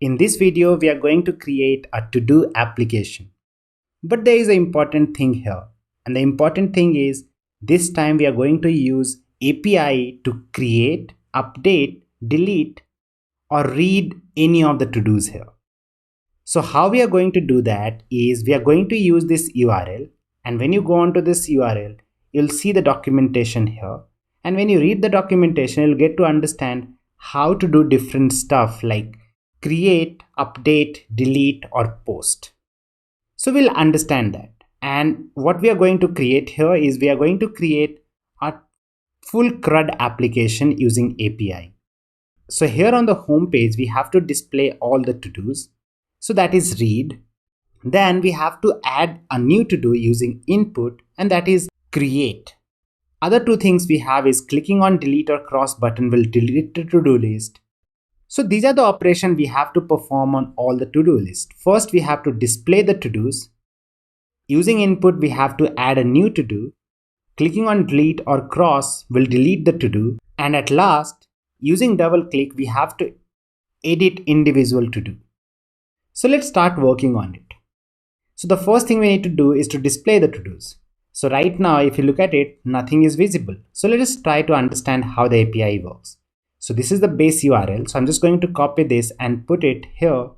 In this video, we are going to create a to-do application. But there is an important thing here. And the important thing is this time we are going to use API to create, update, delete, or read any of the to-dos here. So how we are going to do that is we are going to use this URL. And when you go onto this URL, you'll see the documentation here. And when you read the documentation, you'll get to understand how to do different stuff like create, update, delete, or post. So we'll understand that. And what we are going to create here is we are going to create a full CRUD application using API. So here on the home page, we have to display all the to-dos. So that is read. Then we have to add a new to-do using input, and that is create. Other two things we have is clicking on delete or cross button will delete the to-do list. So these are the operations we have to perform on all the to-do list. First, we have to display the to-dos. Using input, we have to add a new to-do. Clicking on delete or cross will delete the to-do. And at last, using double click, we have to edit individual to-do. So let's start working on it. So the first thing we need to do is to display the to-dos. So right now, if you look at it, nothing is visible. So let us try to understand how the API works. So this is the base URL. So I'm just going to copy this and put it here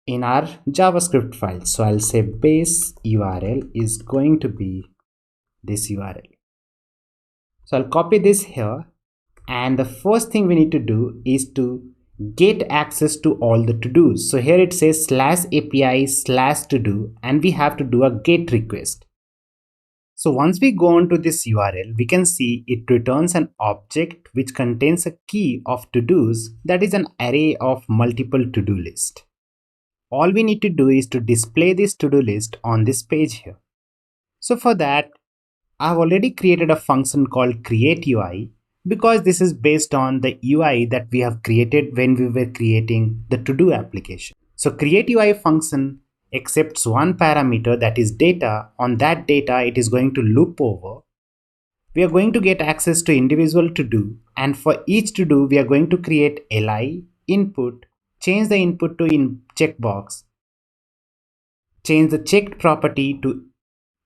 in our JavaScript file. So I'll say base URL is going to be this URL. So I'll copy this here. And the first thing we need to do is to get access to all the to-dos. So here it says /API/to-do, and we have to do a GET request. So once we go on to this URL, we can see it returns an object which contains a key of to-dos, that is an array of multiple to-do list. All we need to do is to display this to-do list on this page here. So for that, I've already created a function called createUi because this is based on the UI that we have created when we were creating the to-do application. So createUi function accepts one parameter, that is data. On that data, it is going to loop over. We are going to get access to individual to-do, and for each to-do, we are going to create li input, change the input to in checkbox, change the checked property to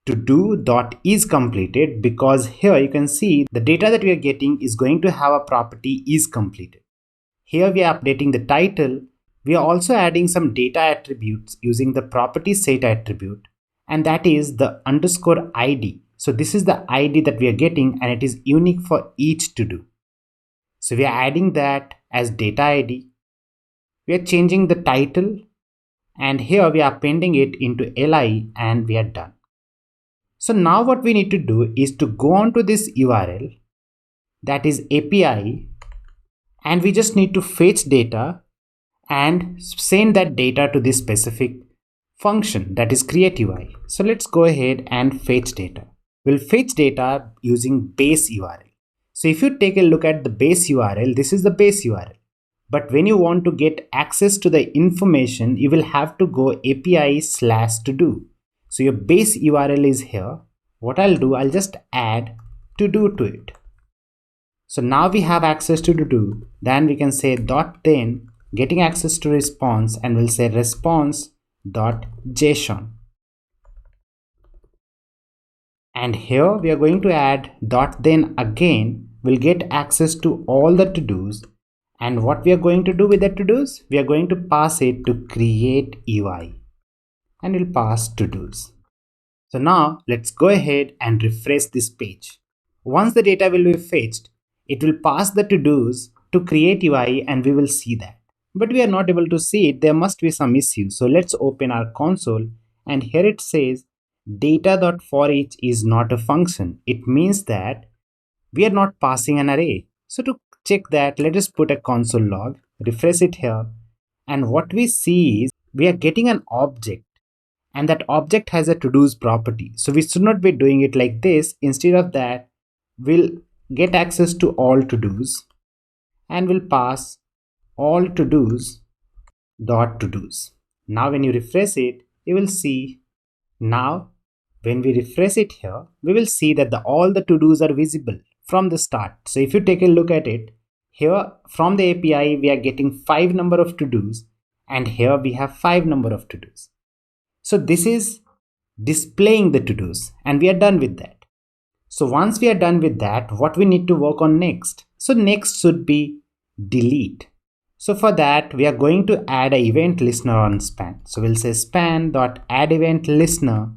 do.isCompleted, because here you can see the data that we are getting is going to have a property is completed. Here we are updating the title. We are also adding some data attributes using the property set attribute, and that is the underscore ID. So this is the ID that we are getting, and it is unique for each to do. So we are adding that as data ID. We are changing the title, and here we are appending it into li, and we are done. So now what we need to do is to go on to this URL, that is API, and we just need to fetch data and send that data to this specific function, that is createUi. So let's go ahead and fetch data. We'll fetch data using base URL. So if you take a look at the base URL, this is the base URL. But when you want to get access to the information, you will have to go API/to-do. So your base URL is here. What I'll do, I'll just add to-do to it. So now we have access to to-do. Then we can say .then getting access to response, and we'll say response.json. And here we are going to add .then again. We'll get access to all the to-dos. And what we are going to do with the to-dos? We are going to pass it to createUi, and we'll pass to-dos. So now let's go ahead and refresh this page. Once the data will be fetched, it will pass the to-dos to createUi, and we will see that. But we are not able to see it. There must be some issue. So let's open our console, and here it says data.forEach is not a function. It means that we are not passing an array. So to check that, let us put a console log, refresh it here, and what we see is we are getting an object, and that object has a to-dos property. So we should not be doing it like this. Instead of that, we'll get access to all to-dos, and we'll pass all to-dos .todos. Now when you refresh it, you will see, now when we refresh it here, we will see that all the to-dos are visible from the start. So if you take a look at it, Here from the API, we are getting 5 number of to-dos, and here we have 5 number of to-dos. So this is displaying the to-dos, and we are done with that. So once we are done with that, what we need to work on next? So next should be delete. So for that, we are going to add an event listener on span. So we'll say span.add event listener.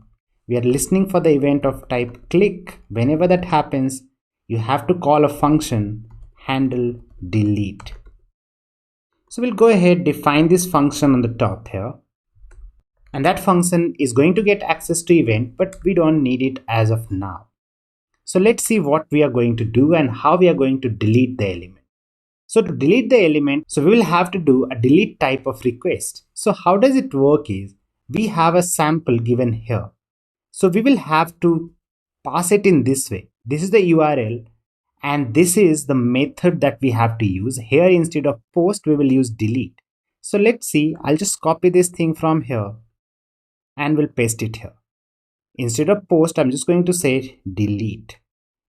We are listening for the event of type click. Whenever that happens, you have to call a function handle delete. So we'll go ahead, define this function on the top here. And that function is going to get access to event, but we don't need it as of now. So let's see what we are going to do and how we are going to delete the element. So to delete the element, so we will have to do a delete type of request. So how does it work is, we have a sample given here. So we will have to pass it in this way. This is the URL, and this is the method that we have to use. Here instead of post, we will use delete. So let's see, I'll just copy this thing from here and we'll paste it here. Instead of post, I'm just going to say delete.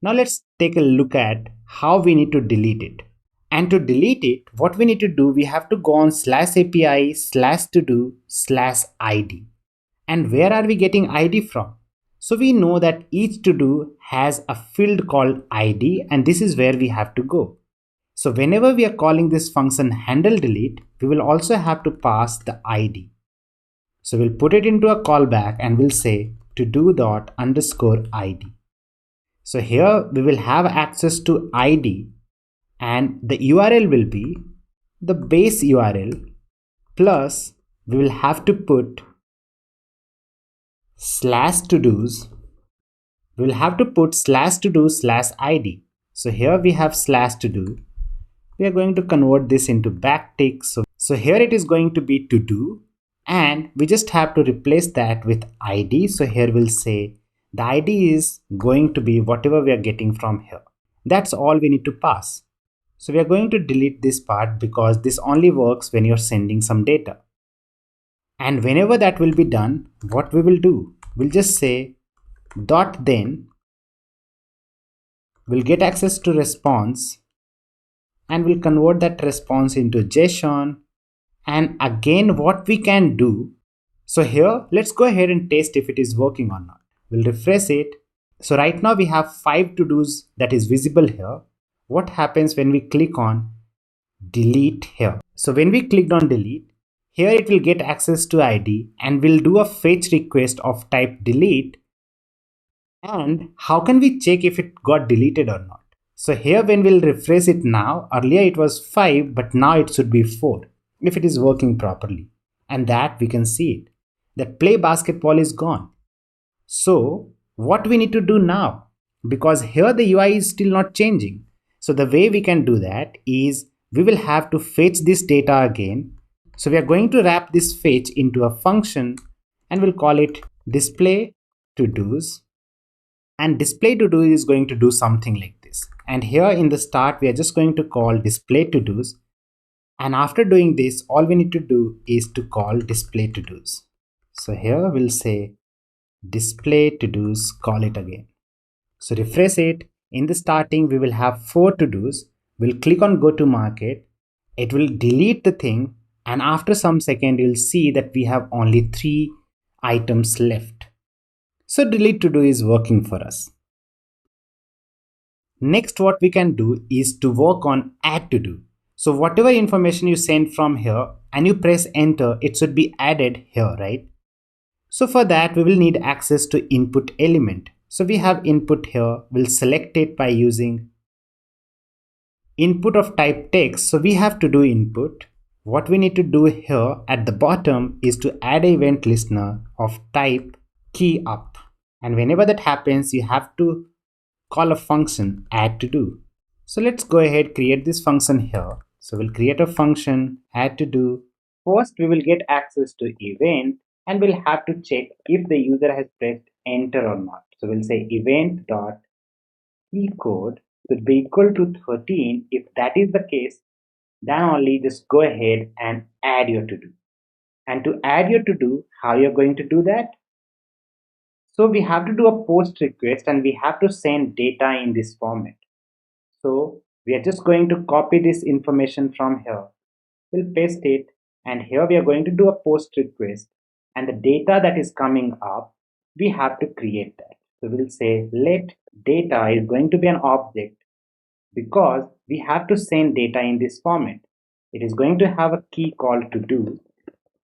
Now let's take a look at how we need to delete it. And to delete it, what we need to do, we have to go on /API/todo/ID. And where are we getting ID from? So we know that each to-do has a field called ID, and this is where we have to go. So whenever we are calling this function handle delete, we will also have to pass the ID. So we'll put it into a callback and we'll say todo._ID. So here we will have access to ID, and the URL will be the base URL, plus we will have to put /todos. We will have to put /todo/ID. So here we have /todo. We are going to convert this into backtick. So here it is going to be to do, and we just have to replace that with ID. So here we'll say the ID is going to be whatever we are getting from here. That's all we need to pass. So we are going to delete this part because this only works when you're sending some data. And whenever that will be done, what we will do, we'll just say dot then, we'll get access to response, and we'll convert that response into JSON. And again, what we can do, so here let's go ahead and test if it is working or not. We'll refresh it. So right now we have 5 to-dos that is visible here. What happens when we click on delete here? So when we clicked on delete, here it will get access to ID and will do a fetch request of type delete. And how can we check if it got deleted or not? So here when we'll refresh it now, earlier it was 5, but now it should be 4 if it is working properly. And that we can see it. That play basketball is gone. So what we need to do now? Because here the UI is still not changing. So the way we can do that is we will have to fetch this data again. So we are going to wrap this fetch into a function and we'll call it display to-dos. And display to-do is going to do something like this. And here in the start, we are just going to call display to-dos. And after doing this, all we need to do is to call display to-dos. So here we'll say display to-dos, call it again. So refresh it. In the starting, we will have 4 to-dos. We'll click on go to market. It will delete the thing. And after some second, you'll see that we have only 3 items left. So delete to do is working for us. Next, what we can do is to work on add to do. So whatever information you send from here and you press enter, it should be added here, right? So for that, we will need access to input element. So we have input here. We'll select it by using input of type text. So we have to do input. What we need to do here at the bottom is to add an event listener of type key up. And whenever that happens, you have to call a function add to do. So let's go ahead, create this function here. So we'll create a function add to do. First, we will get access to event and we'll have to check if the user has pressed enter or not. So we'll say event dot key code should be equal to 13. If that is the case, then only just go ahead and add your to do. And to add your to do, how you're going to do that? So we have to do a post request and we have to send data in this format. So We are just going to copy this information from here. We'll paste it, and here we are going to do a post request, and the data that is coming up, we have to create that. So we'll say let data is going to be an object because we have to send data in this format. It is going to have a key called to do.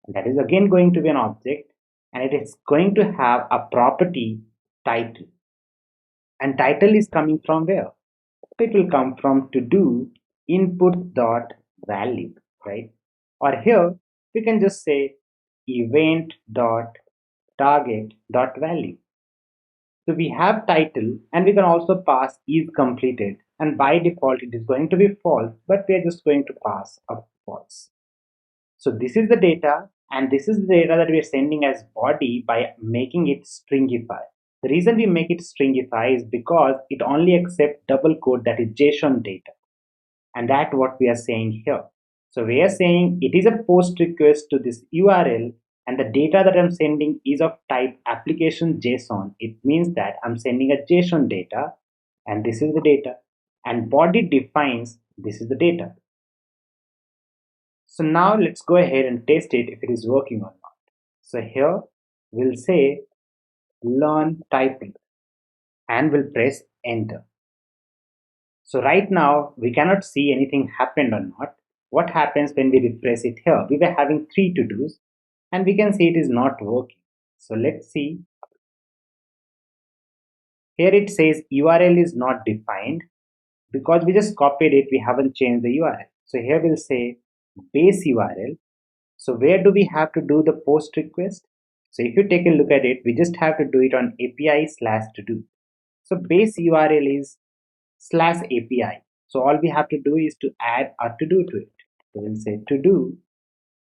That is again going to be an object, and it is going to have a property title. And title is coming from where? It will come from to do input dot value, right? Or here we can just say event dot target dot value. So we have title, and we can also pass is completed, and by default it is going to be false, but we are just going to pass a false. So this is the data, and this is the data that we are sending as body by making it stringify. The reason we make it stringify is because it only accepts double quote, that is JSON data, and that's what we are saying here. So we are saying it is a post request to this URL, and the data that I'm sending is of type application JSON. It means that I'm sending a JSON data, and this is the data, and body defines this is the data. So now let's go ahead and test it if it is working or not. So here we'll say learn typing, and we'll press enter. So right now we cannot see anything happened or not. What happens when we refresh it here? We were having 3 to-dos, and we can see it is not working. So let's see. Here it says URL is not defined because we just copied it, we haven't changed the URL. So here we'll say base URL. So where do we have to do the post request? So if you take a look at it, we just have to do it on API/to-do. So base URL is /API. So all we have to do is to add a to-do to it. So we'll say to-do.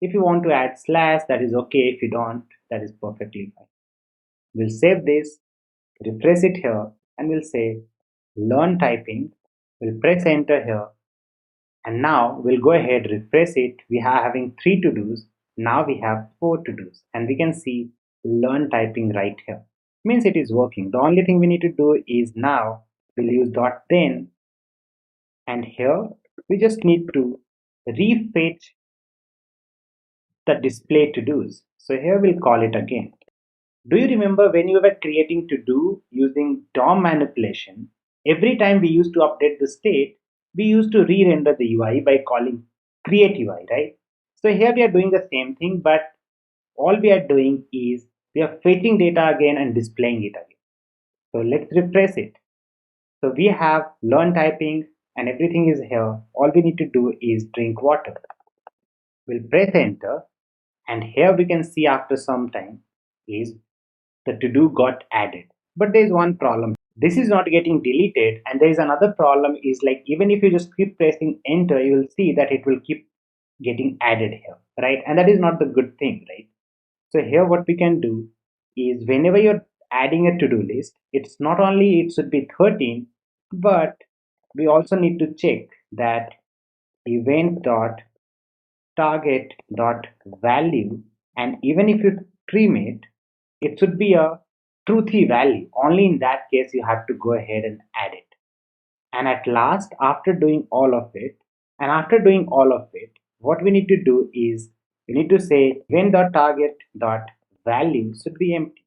If you want to add slash, that is okay. If you don't, that is perfectly fine. We'll save this, refresh it here, and we'll say learn typing. We'll press enter here, and now we'll go ahead, refresh it. We are having 3 to-dos. Now we have 4 to-dos, and we can see learn typing right here. Means it is working. The only thing we need to do is now we'll use .then, and here we just need to refetch the display to-dos. So here we'll call it again. Do you remember when you were creating to-do using DOM manipulation? Every time we used to update the state, we used to re-render the UI by calling createUi, right? So here we are doing the same thing, but all we are doing is we are fetching data again and displaying it again. So let's refresh it. So we have learn typing and everything is here. All we need to do is drink water. We'll press enter, and here we can see after some time is the to-do got added. But there is one problem. This is not getting deleted, and there is another problem is like even if you just keep pressing enter, you will see that it will keep getting added here, right? And that is not the good thing, right? So here what we can do is whenever you're adding a to-do list, it's not only it should be 13, but we also need to check that event dot target dot value, and even if you trim it, it should be a truthy value. Only in that case you have to go ahead and add it. And at last, after doing all of it, what we need to do is we need to say when the target dot value should be empty.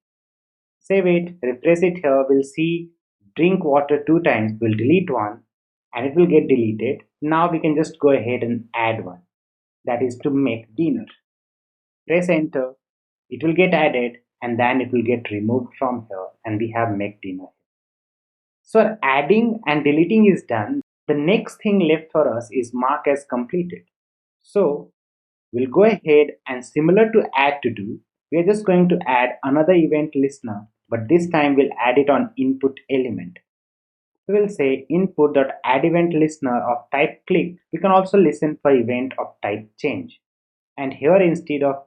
Save it, refresh it here, we'll see drink water 2 times, we'll delete one, and it will get deleted. Now we can just go ahead and add one, that is to make dinner. Press enter, it will get added, and then it will get removed from here, and we have make dinner. So adding and deleting is done. The next thing left for us is mark as completed. So we'll go ahead and similar to add to do, we are just going to add another event listener, but this time we'll add it on input element. So we'll say input.add event listener of type click. We can also listen for event of type change. And here instead of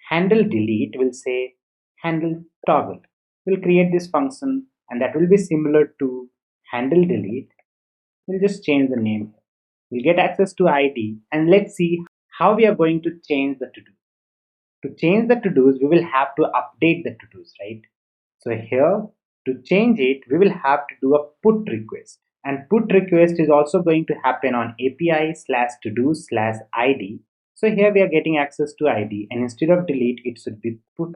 handle delete, we'll say handle toggle. We'll create this function, and that will be similar to handle delete. We'll just change the name. We'll get access to ID, and let's see how we are going to change the to-do. To change the to-dos, we will have to update the to-dos, right? So here, to change it, we will have to do a put request. And put request is also going to happen on API slash to do slash ID. So here we are getting access to ID, and instead of delete, it should be put.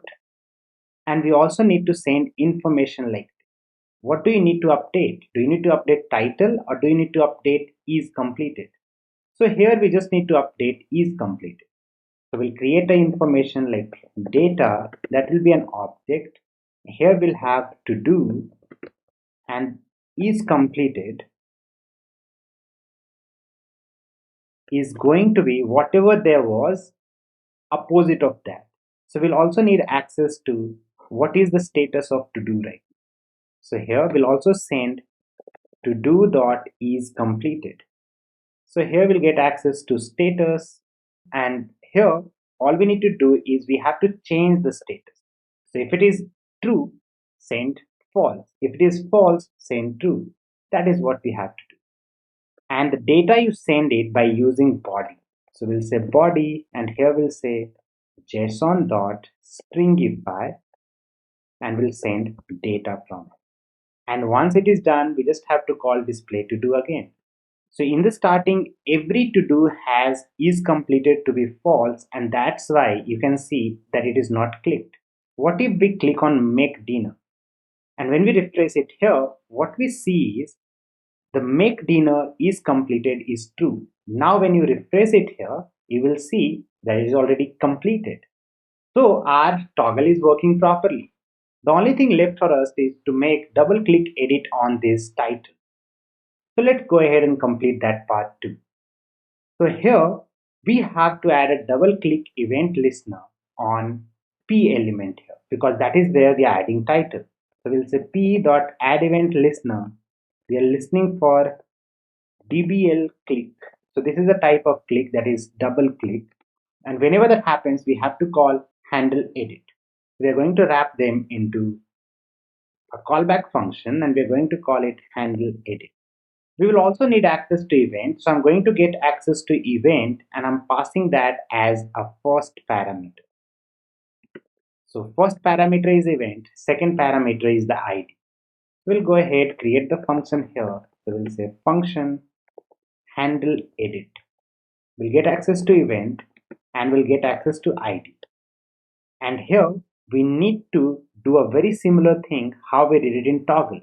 And we also need to send information like what do you need to update? Do you need to update title or do you need to update is completed? So here we just need to update is completed. So we'll create the information like data, that will be an object. Here we'll have to do, and is completed is going to be whatever there was opposite of that. So we'll also need access to what is the status of to do right. So here we'll also send to do dot is completed. So here we'll get access to status, and here all we need to do is we have to change the status. So if it is true, send false. If it is false, send true. That is what we have to do. And the data you send it by using body. So we'll say body, and here we'll say JSON.stringify, and we'll send data from it. And once it is done, we just have to call display to do again. So in the starting, every to do has is completed to be false, and that's why you can see that it is not clicked. What if we click on make dinner? And when we refresh it here, what we see is the make dinner is completed is true. Now when you refresh it here, you will see that it is already completed. So our toggle is working properly. The only thing left for us is to make double click edit on this title. So let's go ahead and complete that part too. So here we have to add a double click event listener on P element here, because that is where we are adding title. So we'll say p dot add event listener. We are listening for DBL click. So this is a type of click that is double click. And whenever that happens, we have to call handle edit. We are going to wrap them into a callback function, and we're going to call it handle edit. We will also need access to event. So I'm going to get access to event, and I'm passing that as a first parameter. So first parameter is event, second parameter is the ID. We'll go ahead, create the function here. So we'll say function handle edit. We'll get access to event and we'll get access to ID. And here we need to do a very similar thing how we did it in toggle.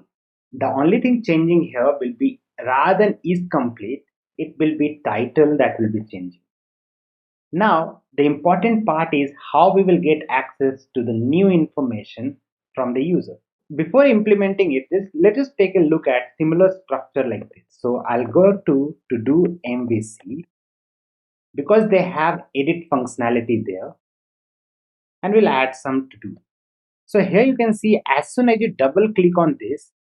The only thing changing here will be, rather than is complete, it will be title that will be changing. Now the important part is how we will get access to the new information from the user. Before implementing it, let us take a look at similar structure like this. So I'll go to do MVC, because they have edit functionality there, and we'll add some to do. So here you can see as soon as you double click on this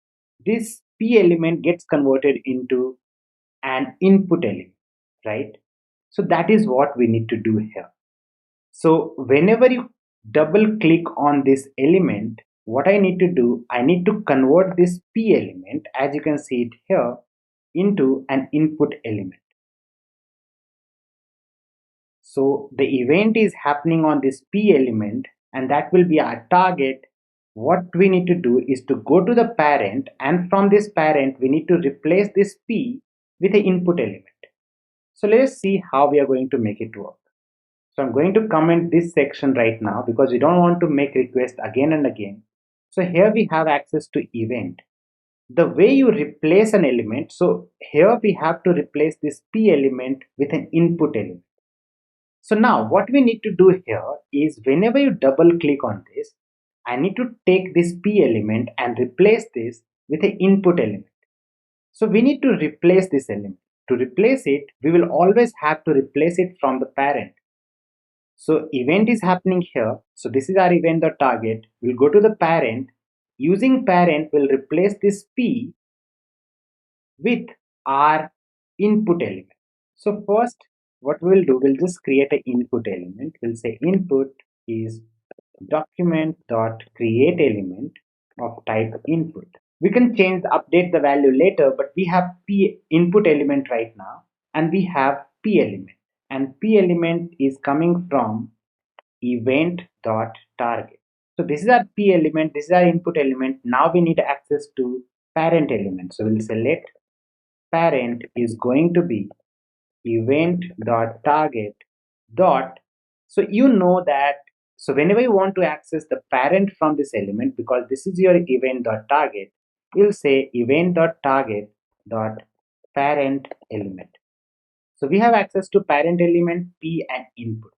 P element gets converted into an input element, right? So that is what we need to do here. So whenever you double click on this element, what I need to do, I need to convert this P element, as you can see it here, into an input element. So the event is happening on this P element, and that will be our target. What we need to do is to go to the parent, and from this parent we need to replace this P with an input element. So let's see how we are going to make it work. So I'm going to comment this section right now because we don't want to make requests again and again. So here we have access to event. The way you replace an element, so here we have to replace this P element with an input element. So now what we need to do here is whenever you double click on this, I need to take this P element and replace this with an input element. So we need to replace this element. To replace it, we will always have to replace it from the parent. So event is happening here. So this is our event.target. We'll go to the parent. Using parent, we'll replace this P with our input element. So first, what we'll do, we'll just create an input element. We'll say input is document.createElement of type input. We can update the value later, but we have P input element right now, and we have P element, and P element is coming from event.target. So this is our P element, this is our input element. Now we need access to parent element. So we'll select parent is going to be event.target dot. So you know that, so whenever you want to access the parent from this element, because this is your event.target, you'll say event.target dot parent element. So we have access to parent element p and input.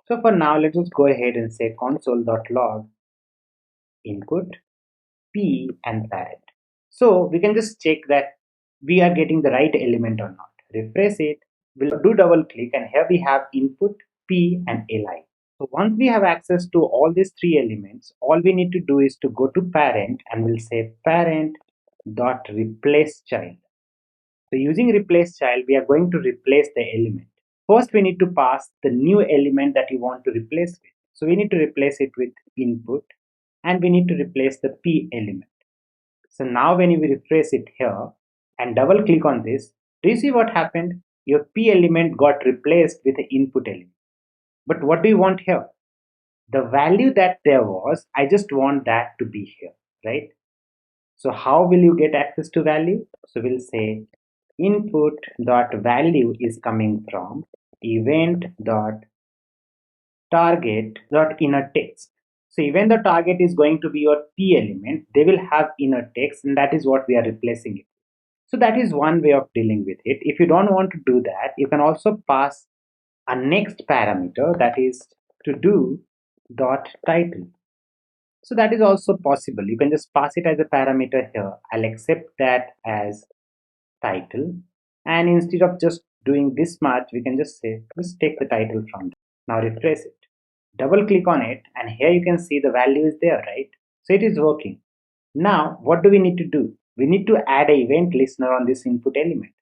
So for now, let's just go ahead and say console.log input p and parent. So we can just check that we are getting the right element or not. Refresh it, we'll do double click, and here we have input, p and li. So once we have access to all these three elements, all we need to do is to go to parent and we'll say parent dot replace child. So using replace child, we are going to replace the element. First, we need to pass the new element that you want to replace with. So we need to replace it with input, and we need to replace the p element. So now when you refresh it here and double click on this, do you see what happened? Your p element got replaced with the input element. But what do you want here? The value that there was, I just want that to be here, right? So how will you get access to value? So we'll say input dot value is coming from event dot target dot inner text. So even the target is going to be your p element, they will have inner text, and that is what we are replacing it. So that is one way of dealing with it. If you don't want to do that, you can also pass a next parameter, that is to do dot title. So that is also possible. You can just pass it as a parameter here. I'll accept that as title, and instead of just doing this much, we can just say let's take the title from there. Now refresh it, double click on it, and here you can see the value is there, right? So it is working. Now what do we need to do? We need to add an event listener on this input element.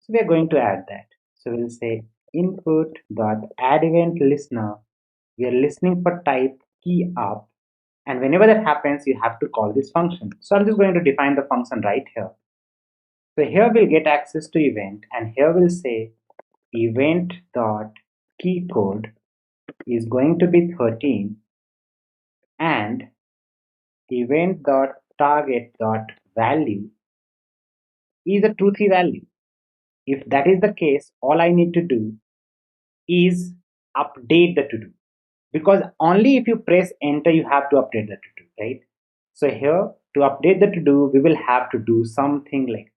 So we are going to add that. So we'll say input dot add event listener. We are listening for type key up, and whenever that happens, you have to call this function. So I'm just going to define the function right here. So here we'll get access to event, and here we'll say event dot key code is going to be 13, and event dot target dot value is a truthy value. If that is the case, all I need to do is update the to do, because only if you press enter you have to update the to do, right? So here to update the to do, we will have to do something like this.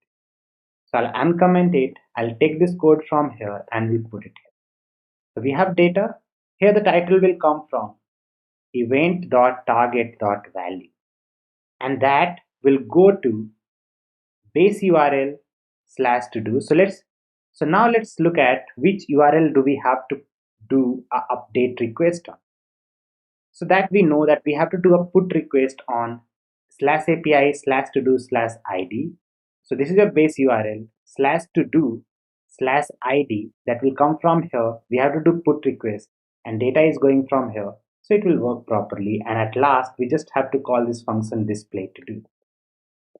So I'll uncomment it, I'll take this code from here and we'll put it here. So we have data. Here the title will come from event.target.value, and that will go to base URL slash to do. So now let's look at which URL do we have to do a update request on. So that we know that we have to do a put request on slash API slash to do slash ID. So this is your base URL slash to do slash ID that will come from here. We have to do put request, and data is going from here. So it will work properly. And at last, we just have to call this function display to do.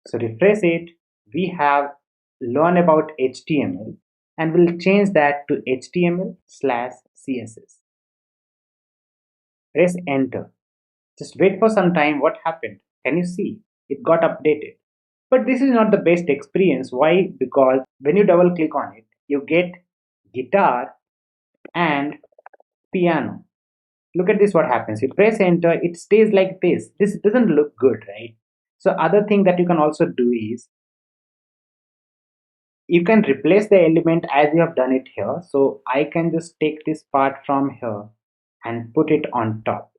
So refresh it. We have learned about HTML, and we'll change that to HTML slash CSS. Press enter. Just wait for some time. What happened? Can you see? It got updated. But this is not the best experience. Why? Because when you double click on it, you get guitar and piano. Look at this, what happens. You press enter, it stays like this. This doesn't look good, right? So other thing that you can also do is you can replace the element as you have done it here. So I can just take this part from here and put it on top.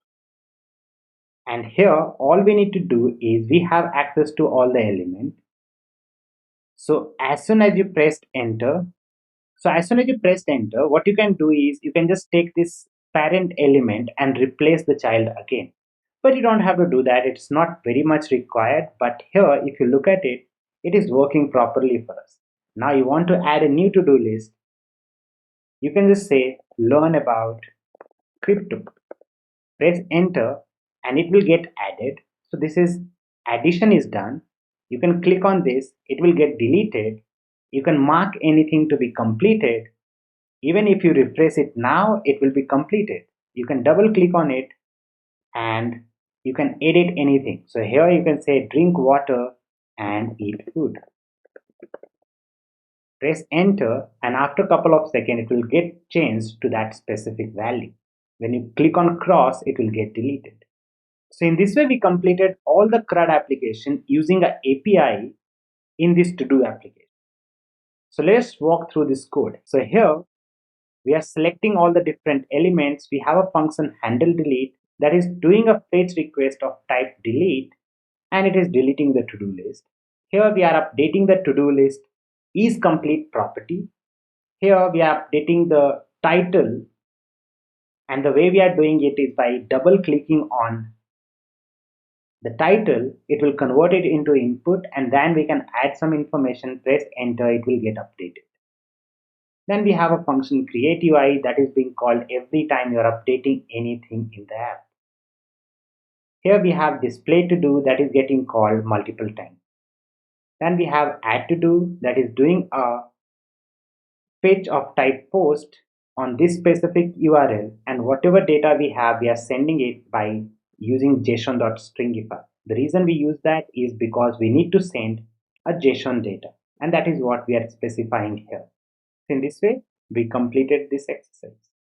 And here all we need to do is we have access to all the elements. So as soon as you pressed enter, what you can do is you can just take this parent element and replace the child again. But you don't have to do that. It's not very much required. But here, if you look at it, it is working properly for us. Now you want to add a new to-do list. You can just say learn about crypto. Press enter and it will get added. So this is addition is done. You can click on this, it will get deleted. You can mark anything to be completed. Even if you refresh it now, it will be completed. You can double click on it and you can edit anything. So here you can say drink water and eat food. Press enter, and after a couple of seconds, it will get changed to that specific value. When you click on cross, it will get deleted. So in this way, we completed all the CRUD application using an API in this to-do application. So let's walk through this code. So here we are selecting all the different elements. We have a function handleDelete that is doing a fetch request of type delete, and it is deleting the to-do list. Here we are updating the to-do list is complete property. Here we are updating the title, and the way we are doing it is by double clicking on the title. It will convert it into input, and then we can add some information, press enter, it will get updated. Then we have a function createUi that is being called every time you are updating anything in the app. Here we have display to do that is getting called multiple times. Then we have add to do that is doing a fetch of type post on this specific URL, and whatever data we have, we are sending it by using JSON.stringify. The reason we use that is because we need to send a JSON data, and that is what we are specifying here. In this way, we completed this exercise.